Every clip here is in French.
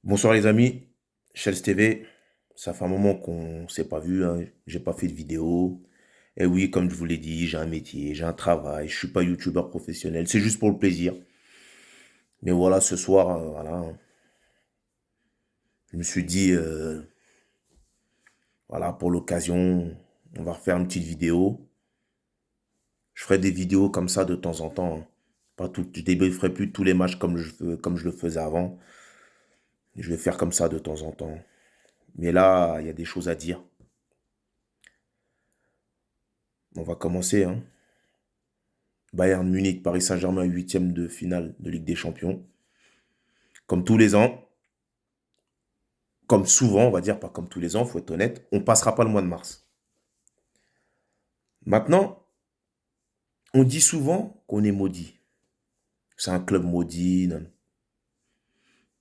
Bonsoir les amis, Shells TV. Ça fait un moment qu'on s'est pas vu, hein. J'ai pas fait de vidéo. Et oui, comme je vous l'ai dit, j'ai un métier, j'ai un travail, je suis pas youtubeur professionnel, c'est juste pour le plaisir. Mais voilà, ce soir, voilà, je me suis dit, voilà, pour l'occasion, on va refaire une petite vidéo. Je ferai des vidéos comme ça de temps en temps, hein. Pas tout, je débrieferai plus tous les matchs comme je le faisais avant. Je vais faire comme ça de temps en temps. Mais là, il y a des choses à dire. On va commencer, hein. Bayern Munich, Paris Saint-Germain, huitième de finale de Ligue des Champions. Comme tous les ans, comme souvent, on va dire, pas comme tous les ans, faut être honnête, on passera pas le mois de mars. Maintenant, on dit souvent qu'on est maudit. C'est un club maudit. Non.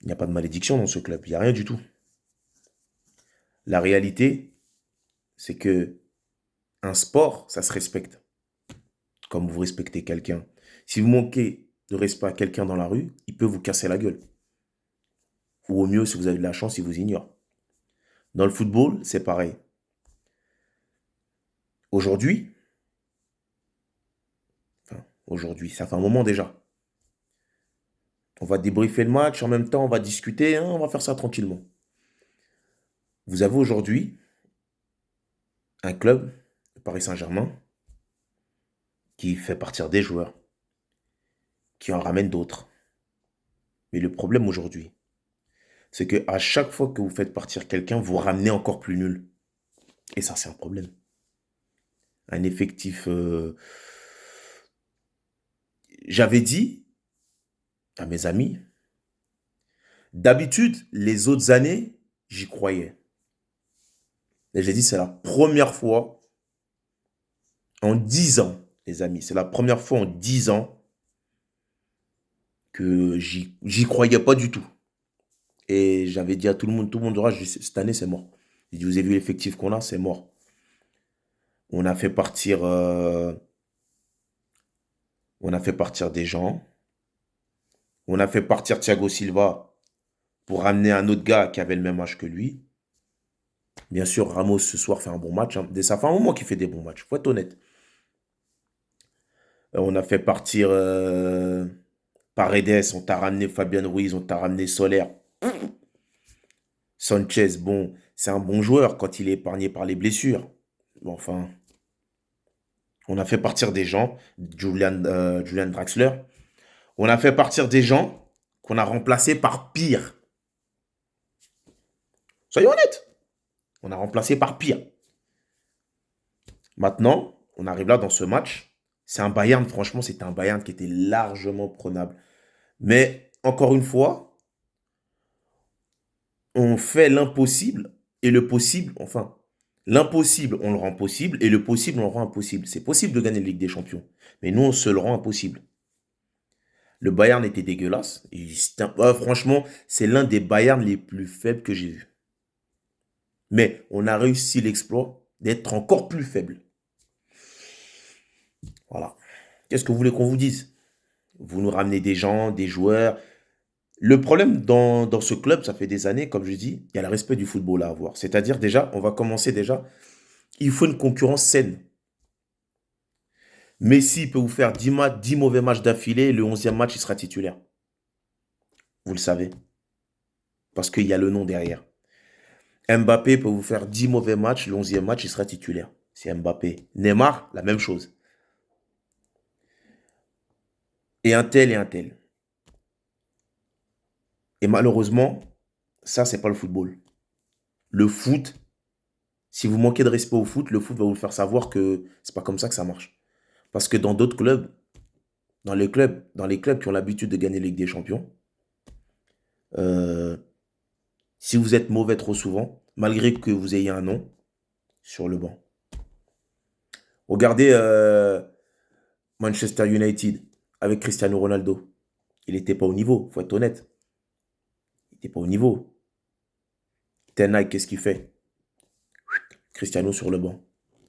Il n'y a pas de malédiction dans ce club, il n'y a rien du tout. La réalité, c'est que un sport, ça se respecte, comme vous respectez quelqu'un. Si vous manquez de respect à quelqu'un dans la rue, il peut vous casser la gueule. Ou au mieux, si vous avez de la chance, il vous ignore. Dans le football, c'est pareil. Aujourd'hui, enfin, aujourd'hui, ça fait un moment déjà. On va débriefer le match, en même temps, on va discuter, hein, on va faire ça tranquillement. Vous avez aujourd'hui un club, le Paris Saint-Germain, qui fait partir des joueurs, qui en ramène d'autres. Mais le problème aujourd'hui, c'est que à chaque fois que vous faites partir quelqu'un, vous ramenez encore plus nul. Et ça, c'est un problème. Un effectif. J'avais dit à mes amis, d'habitude, les autres années, j'y croyais. Et j'ai dit, c'est la première fois en 10 ans, les amis, c'est la première fois en 10 ans que j'y croyais pas du tout. Et j'avais dit à tout le monde aura, cette année c'est mort. J'ai dit, vous avez vu l'effectif qu'on a, c'est mort. On a fait partir, on a fait partir des gens. On a fait partir Thiago Silva pour ramener un autre gars qui avait le même âge que lui. Bien sûr, Ramos ce soir fait un bon match, hein. Ça fait un moment qu'il fait des bons matchs, faut être honnête. On a fait partir Paredes, on t'a ramené Fabian Ruiz, on t'a ramené Soler. Sanchez, bon, c'est un bon joueur quand il est épargné par les blessures. Bon, enfin, on a fait partir des gens, Julian Draxler. On a fait partir des gens qu'on a remplacés par pire. Soyons honnêtes. On a remplacé par pire. Maintenant, on arrive là dans ce match. C'est un Bayern, franchement, c'était un Bayern qui était largement prenable. Mais encore une fois, on fait l'impossible et le possible, enfin, l'impossible, on le rend possible et le possible, on le rend impossible. C'est possible de gagner la Ligue des Champions. Mais nous, on se le rend impossible. Le Bayern était dégueulasse. Franchement, c'est l'un des Bayern les plus faibles que j'ai vus. Mais on a réussi l'exploit d'être encore plus faible. Voilà. Qu'est-ce que vous voulez qu'on vous dise? Vous nous ramenez des gens, des joueurs. Le problème dans ce club, ça fait des années, comme je dis, il y a le respect du football à avoir. C'est-à-dire déjà, on va commencer déjà, il faut une concurrence saine. Messi peut vous faire 10 mauvais matchs d'affilée, le 11e match, il sera titulaire. Vous le savez. Parce qu'il y a le nom derrière. Mbappé peut vous faire 10 mauvais matchs, le 11e match, il sera titulaire. C'est Mbappé. Neymar, la même chose. Et un tel et un tel. Et malheureusement, ça, c'est pas le football. Le foot, si vous manquez de respect au foot, le foot va vous faire savoir que c'est pas comme ça que ça marche. Parce que dans d'autres clubs, dans les clubs qui ont l'habitude de gagner la Ligue des Champions, euh, si vous êtes mauvais trop souvent, malgré que vous ayez un nom, sur le banc. Regardez Manchester United avec Cristiano Ronaldo. Il n'était pas au niveau, faut être honnête. Il n'était pas au niveau. Ten Hag, qu'est-ce qu'il fait? Cristiano sur le banc.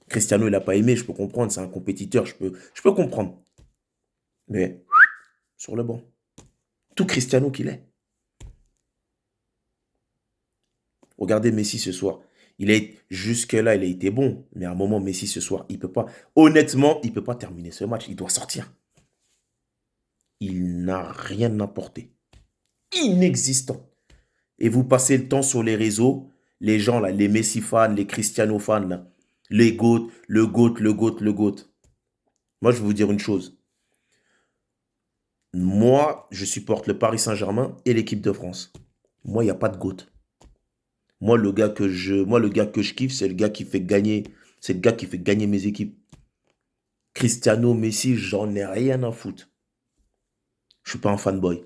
Cristiano, il n'a pas aimé, je peux comprendre, c'est un compétiteur, je peux comprendre. Mais sur le banc. Tout Cristiano qu'il est. Regardez Messi ce soir. Jusque-là, il a été bon. Mais à un moment, Messi ce soir, il peut pas. Honnêtement, il peut pas terminer ce match. Il doit sortir. Il n'a rien apporté. Inexistant. Et vous passez le temps sur les réseaux, les gens là, les Messi fans, les Cristiano fans, là, les GOAT, le GOAT, le GOAT, le GOAT. Moi, je vais vous dire une chose. Moi, je supporte le Paris Saint-Germain et l'équipe de France. Moi, il n'y a pas de GOAT. Moi, le gars que je kiffe, c'est le gars qui fait gagner, c'est le gars qui fait gagner mes équipes. Cristiano, Messi, j'en ai rien à foutre. Je suis pas un fanboy.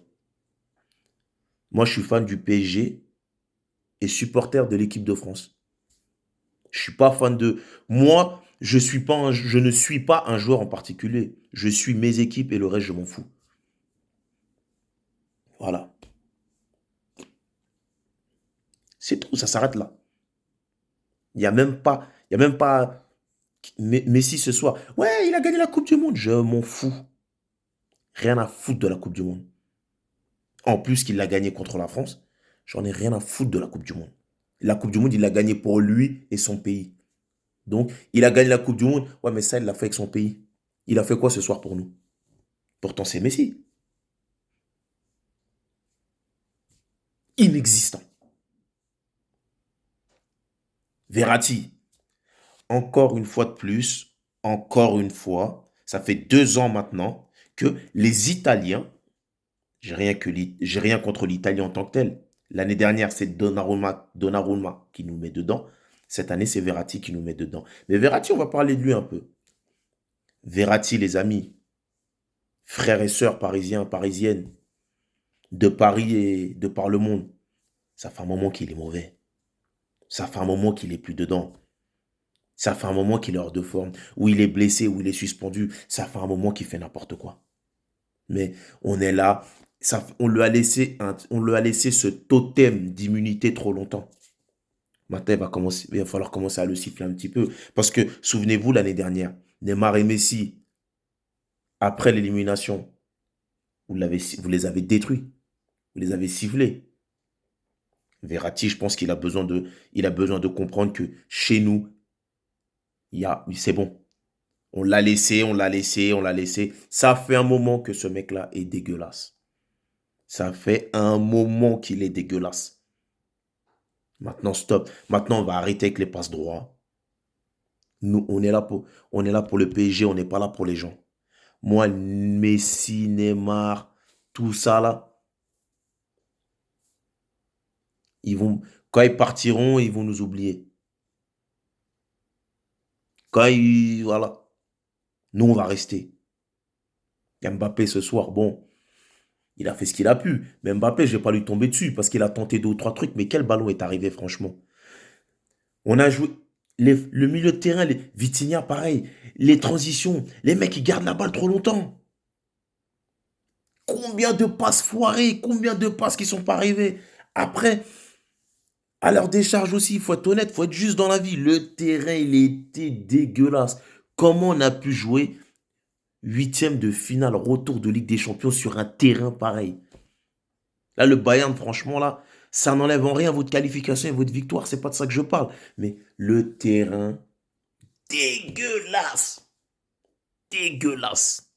Moi, je suis fan du PSG et supporter de l'équipe de France. Je suis pas fan de. Moi, je ne suis pas un joueur en particulier. Je suis mes équipes et le reste, je m'en fous. Voilà. C'est tout, ça s'arrête là. Il y a même pas Messi ce soir. Ouais, il a gagné la Coupe du Monde. Je m'en fous. Rien à foutre de la Coupe du Monde. En plus qu'il l'a gagné contre la France, j'en ai rien à foutre de la Coupe du Monde. La Coupe du Monde, il l'a gagné pour lui et son pays. Donc, il a gagné la Coupe du Monde. Ouais, mais ça, il l'a fait avec son pays. Il a fait quoi ce soir pour nous? Pourtant, c'est Messi. Inexistant. Verratti, encore une fois de plus, encore une fois, ça fait 2 ans maintenant que les Italiens, j'ai rien contre l'Italie en tant que tel. L'année dernière, c'est Donnarumma qui nous met dedans. Cette année, c'est Verratti qui nous met dedans. Mais Verratti, on va parler de lui un peu. Verratti, les amis, frères et sœurs parisiens, parisiennes, de Paris et de par le monde, ça fait un moment qu'il est mauvais. Ça fait un moment qu'il est plus dedans. Ça fait un moment qu'il est hors de forme, ou il est blessé, ou il est suspendu. Ça fait un moment qu'il fait n'importe quoi. Mais on est là, on lui a laissé ce totem d'immunité trop longtemps. Maintenant, il va falloir commencer à le siffler un petit peu. Parce que, souvenez-vous, l'année dernière, Neymar et Messi, après l'élimination, vous les avez détruits. Vous les avez sifflés. Verratti, je pense il a besoin de comprendre que chez nous, c'est bon. On l'a laissé, on l'a laissé, on l'a laissé. Ça fait un moment que ce mec-là est dégueulasse. Ça fait un moment qu'il est dégueulasse. Maintenant, stop. Maintenant, on va arrêter avec les passes droits. Nous, on est là pour le PSG, on n'est pas là pour les gens. Moi, Messi, Neymar, tout ça là, ils vont, quand ils partiront, ils vont nous oublier. Voilà, nous, on va rester. Mbappé ce soir, bon, il a fait ce qu'il a pu. Mais Mbappé, je vais pas lui tomber dessus parce qu'il a tenté 2 ou 3 trucs. Mais quel ballon est arrivé, franchement? On a joué le milieu de terrain, les Vitinha, pareil. Les transitions, les mecs, ils gardent la balle trop longtemps. Combien de passes foirées, combien de passes qui sont pas arrivées. Après, à leur décharge aussi, il faut être honnête, il faut être juste dans la vie. Le terrain, il était dégueulasse. Comment on a pu jouer huitième de finale, retour de Ligue des Champions sur un terrain pareil? Là, le Bayern, franchement, là, ça n'enlève en rien votre qualification et votre victoire. C'est pas de ça que je parle. Mais le terrain, dégueulasse. Dégueulasse.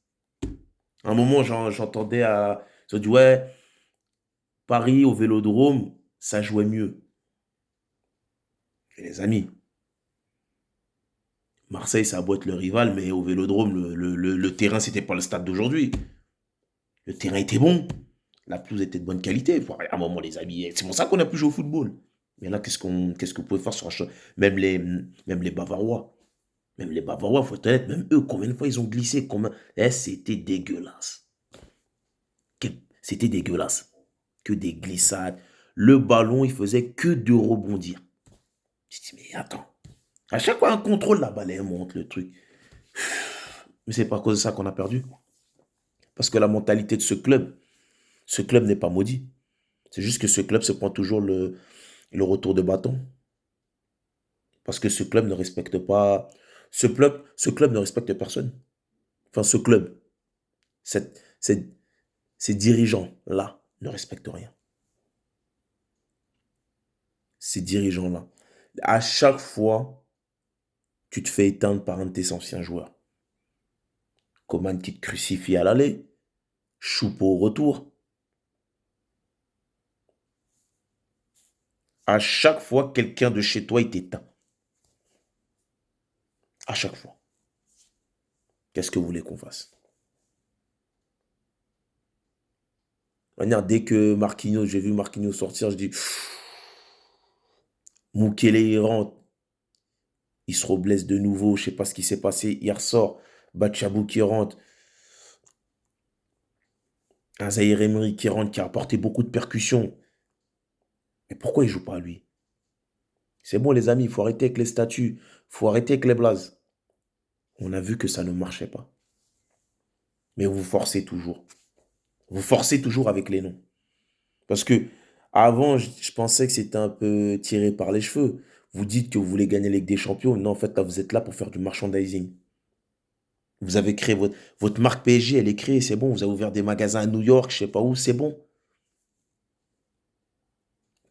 À un moment, j'entendais ils ont dit, ouais, Paris au Vélodrome, ça jouait mieux. Et les amis, Marseille, ça a beau être le rival, mais au Vélodrome, le terrain, c'était pas le stade d'aujourd'hui. Le terrain était bon. La pelouse était de bonne qualité. À un moment, les amis, c'est pour ça qu'on a pu jouer au football. Mais là, qu'est-ce que vous pouvez faire sur même les Bavarois. Même les Bavarois, faut être honnête, même eux, combien de fois ils ont glissé, c'était dégueulasse. C'était dégueulasse. Que des glissades. Le ballon, il faisait que de rebondir. Je dis, mais attends. À chaque fois, un contrôle, la balle, elle monte, le truc. Mais c'est pas à cause de ça qu'on a perdu. Parce que la mentalité de ce club n'est pas maudit. C'est juste que ce club se prend toujours le retour de bâton. Parce que ce club ne respecte pas. Ce club ne respecte personne. Enfin, ce club, ces dirigeants-là ne respectent rien. ces dirigeants-là. À chaque fois, tu te fais éteindre par un de tes anciens joueurs. Coman qui te crucifie à l'aller, Choupo au retour. À chaque fois, quelqu'un de chez toi, il t'éteint. À chaque fois. Qu'est-ce que vous voulez qu'on fasse? De manière, dès que Marquinhos, j'ai vu Marquinhos sortir, je dis, Mukele, il rentre, il se reblesse de nouveau, je sais pas ce qui s'est passé, il ressort, Bachabou qui rentre, un Zaïre Emery qui rentre, qui a apporté beaucoup de percussions. Mais pourquoi il joue pas lui? C'est bon les amis, il faut arrêter avec les statuts, il faut arrêter avec les blazes. On a vu que ça ne marchait pas. Mais vous forcez toujours. Vous forcez toujours avec les noms. Parce que avant, je pensais que c'était un peu tiré par les cheveux. Vous dites que vous voulez gagner la Ligue des Champions. Non, en fait, là, vous êtes là pour faire du merchandising. Vous avez créé votre marque PSG, elle est créée, c'est bon. Vous avez ouvert des magasins à New York, je sais pas où, c'est bon.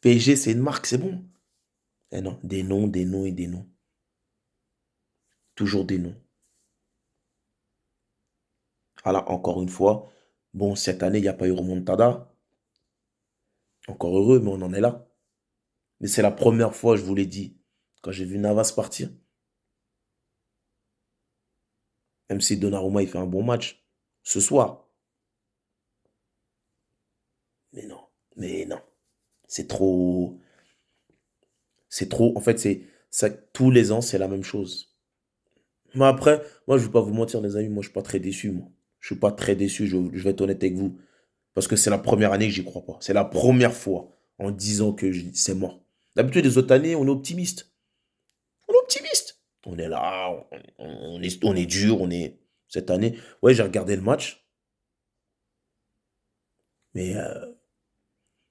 PSG, c'est une marque, c'est bon. Eh non, des noms, des noms et des noms. Toujours des noms. Voilà, encore une fois. Bon, cette année, il n'y a pas eu remontada. Encore heureux, mais on en est là. Mais c'est la première fois, je vous l'ai dit, quand j'ai vu Navas partir. Même si Donnarumma, il fait un bon match ce soir. Mais non, mais non. C'est trop. C'est trop. En fait, c'est ça, tous les ans, c'est la même chose. Mais après, moi, je ne vais pas vous mentir, les amis, moi, je ne suis pas très déçu, moi. Je ne suis pas très déçu, je vais être honnête avec vous. Parce que c'est la première année que j'y crois pas. C'est la première fois en 10 ans que c'est mort. D'habitude, les autres années, on est optimiste. On est optimiste. On est là, on est dur, on est. Cette année, ouais, j'ai regardé le match, mais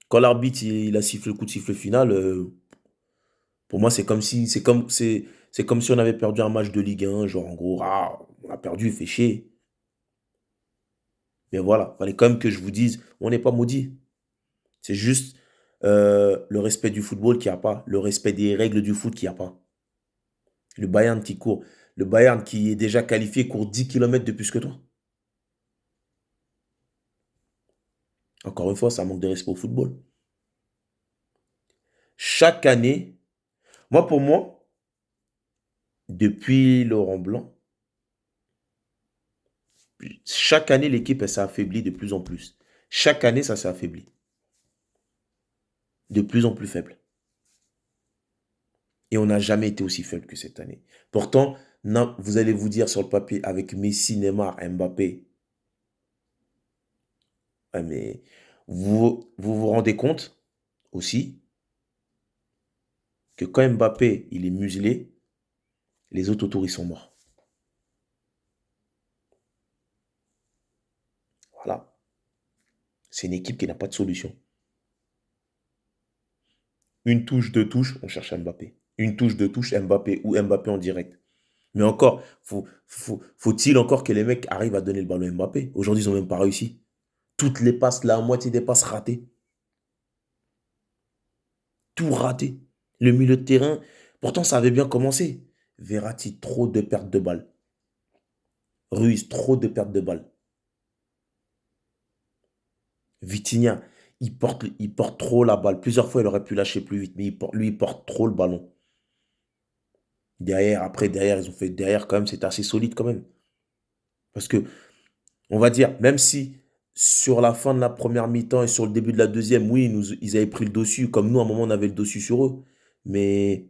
quand l'arbitre il a sifflé le coup de sifflet final, pour moi, c'est comme si on avait perdu un match de Ligue 1, genre en gros, ah, on a perdu, fait chier. Mais voilà, fallait quand même que je vous dise, on n'est pas maudit. C'est juste le respect du football qu'il n'y a pas, le respect des règles du foot qu'il n'y a pas. Le Bayern qui court, le Bayern qui est déjà qualifié court 10 kilomètres de plus que toi. Encore une fois, ça manque de respect au football. Chaque année, pour moi, depuis Laurent Blanc, chaque année, l'équipe, elle s'est affaiblie de plus en plus. Chaque année, ça s'est affaibli. De plus en plus faible. Et on n'a jamais été aussi faible que cette année. Pourtant, non, vous allez vous dire sur le papier, avec Messi, Neymar, Mbappé, ouais, mais vous rendez compte aussi que quand Mbappé, il est muselé, les autres autour, ils sont morts. Voilà. C'est une équipe qui n'a pas de solution. Une touche, deux touches, on cherche Mbappé. Une touche, deux touches, Mbappé ou Mbappé en direct. Mais encore, faut-il encore que les mecs arrivent à donner le ballon à Mbappé? Aujourd'hui, ils n'ont même pas réussi. Toutes les passes, la moitié des passes ratées. Tout raté. Le milieu de terrain, pourtant ça avait bien commencé. Verratti, trop de pertes de balles. Ruiz, trop de pertes de balles. Vitinha, il porte trop la balle. Plusieurs fois, il aurait pu lâcher plus vite, mais lui, il porte trop le ballon. Derrière, ils ont fait derrière quand même, c'est assez solide quand même. Parce que, on va dire, même si sur la fin de la première mi-temps et sur le début de la deuxième, oui, ils avaient pris le dessus, comme nous, à un moment, on avait le dessus sur eux. Mais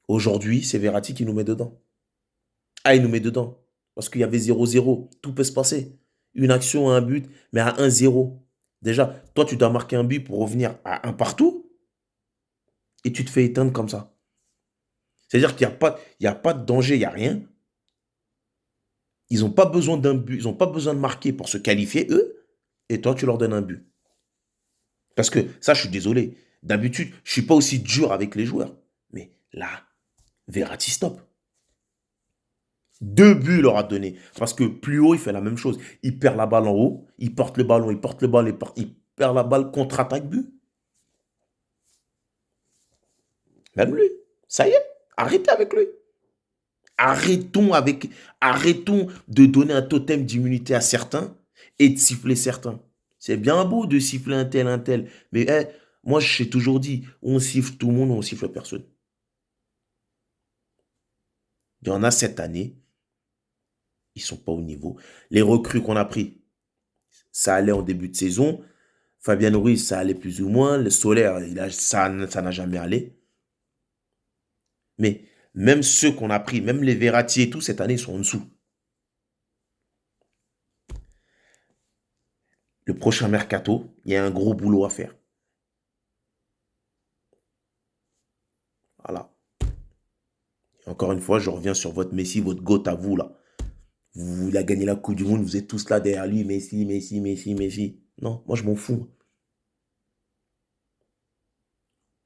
aujourd'hui, c'est Verratti qui nous met dedans. Ah, il nous met dedans. Parce qu'il y avait 0-0. Tout peut se passer. Une action, un but, mais à 1-0. Déjà, toi, tu dois marquer un but pour revenir à un partout et tu te fais éteindre comme ça. C'est-à-dire qu'il n'y a pas de danger, il n'y a rien. Ils n'ont pas besoin d'un but, ils n'ont pas besoin de marquer pour se qualifier, eux, et toi, tu leur donnes un but. Parce que ça, je suis désolé. D'habitude, je ne suis pas aussi dur avec les joueurs. Mais là, Verratti, stop. Deux buts il leur a donné. Parce que plus haut, il fait la même chose. Il perd la balle en haut, il porte le ballon, il porte le ballon, il perd la balle, contre-attaque but. Même lui. Ça y est, arrêtez avec lui. Arrêtons avec, arrêtons de donner un totem d'immunité à certains et de siffler certains. C'est bien beau de siffler un tel, mais moi j'ai toujours dit, on siffle tout le monde, on siffle personne. Il y en a cette année, ils sont pas au niveau. Les recrues qu'on a pris, ça allait en début de saison. Fabien Ruiz, ça allait plus ou moins. Le Solaire, ça n'a jamais allé. Mais même ceux qu'on a pris, même les Verratti et tout, cette année, ils sont en dessous. Le prochain mercato, il y a un gros boulot à faire. Voilà. Et encore une fois, je reviens sur votre Messi, votre GOAT à vous, là. Il a gagné la Coupe du Monde, vous êtes tous là derrière lui, Messi, Messi, Messi, Messi. Non, moi je m'en fous.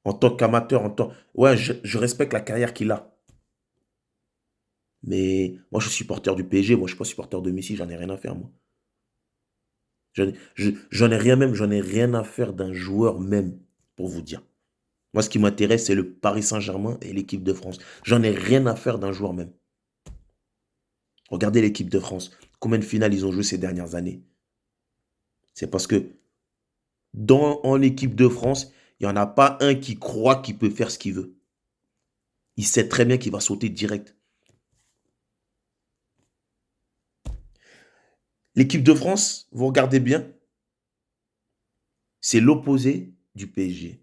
En tant qu'amateur, Ouais, je respecte la carrière qu'il a. Mais moi je suis supporter du PSG, moi je suis pas supporter de Messi, j'en ai rien à faire, moi. J'en ai rien même, j'en ai rien à faire d'un joueur même, pour vous dire. Moi, ce qui m'intéresse, c'est le Paris Saint-Germain et l'équipe de France. J'en ai rien à faire d'un joueur même. Regardez l'équipe de France. Combien de finales ils ont joué ces dernières années? C'est parce que en équipe de France, il n'y en a pas un qui croit qu'il peut faire ce qu'il veut. Il sait très bien qu'il va sauter direct. L'équipe de France, vous regardez bien, c'est l'opposé du PSG.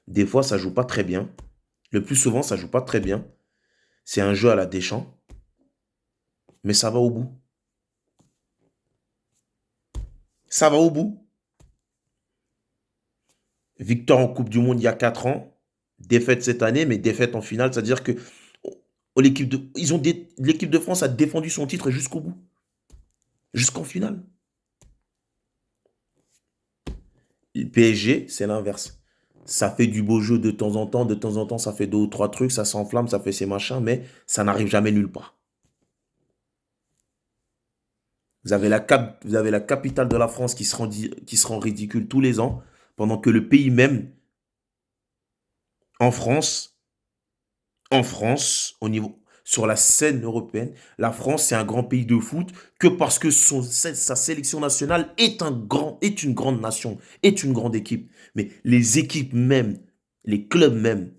Des fois, ça joue pas très bien. Le plus souvent, ça joue pas très bien. C'est un jeu à la Deschamps, mais ça va au bout. Ça va au bout. Victoire en Coupe du Monde il y a 4 ans, défaite cette année, mais défaite en finale, c'est-à-dire que l'équipe de France a défendu son titre jusqu'au bout, jusqu'en finale. Le PSG, c'est l'inverse. Ça fait du beau jeu de temps en temps, ça fait deux ou trois trucs, ça s'enflamme, ça fait ses machins, mais ça n'arrive jamais nulle part. Vous avez la capitale de la France qui se rend ridicule tous les ans, pendant que le pays même, en France, au niveau, sur la scène européenne, la France, c'est un grand pays de foot que parce que sa sélection nationale est une grande nation, est une grande équipe. Mais les équipes même, les clubs même,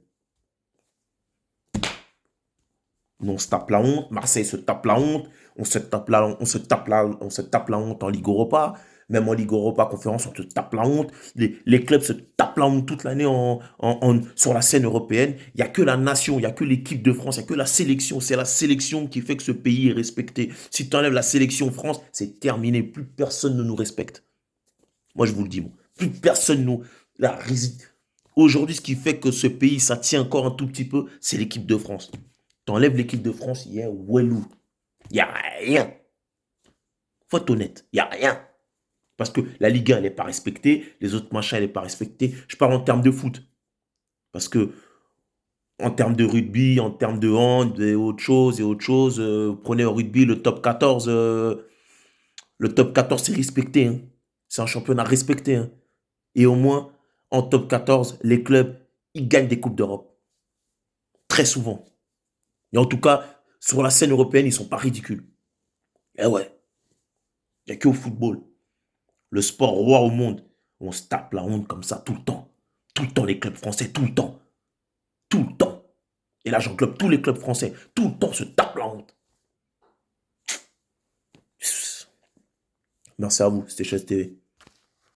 on se tape la honte. Marseille se tape la honte. On se tape la honte en Ligue Europa. Même en Ligue Europa Conférence, on se tape la honte. Les clubs se tapent la honte toute l'année sur la scène européenne. Il n'y a que la nation, il n'y a que l'équipe de France, il n'y a que la sélection. C'est la sélection qui fait que ce pays est respecté. Si tu enlèves la sélection France, c'est terminé. Plus personne ne nous respecte. Moi, je vous le dis, moi. Plus personne nous... Aujourd'hui, ce qui fait que ce pays, ça tient encore un tout petit peu, c'est l'équipe de France. T'enlèves l'équipe de France, il y a Wellou. Il n'y a rien. Faut être honnête, il n'y a rien. Parce que la Ligue 1, elle n'est pas respectée, les autres machins, elle n'est pas respectée. Je parle en termes de foot. Parce que en termes de rugby, en termes de hand, et autre chose, prenez au rugby le top 14. Le top 14, c'est respecté, hein. C'est un championnat respecté, hein. Et au moins, en top 14, les clubs, ils gagnent des Coupes d'Europe. Très souvent. Et en tout cas, sur la scène européenne, ils ne sont pas ridicules. Eh ouais, il n'y a que au football. Le sport roi au monde. On se tape la honte comme ça tout le temps. Tout le temps, les clubs français, tout le temps. Tout le temps. Et là, j'englobe tous les clubs français. Tout le temps, on se tape la honte. Merci à vous, c'était Chaise TV.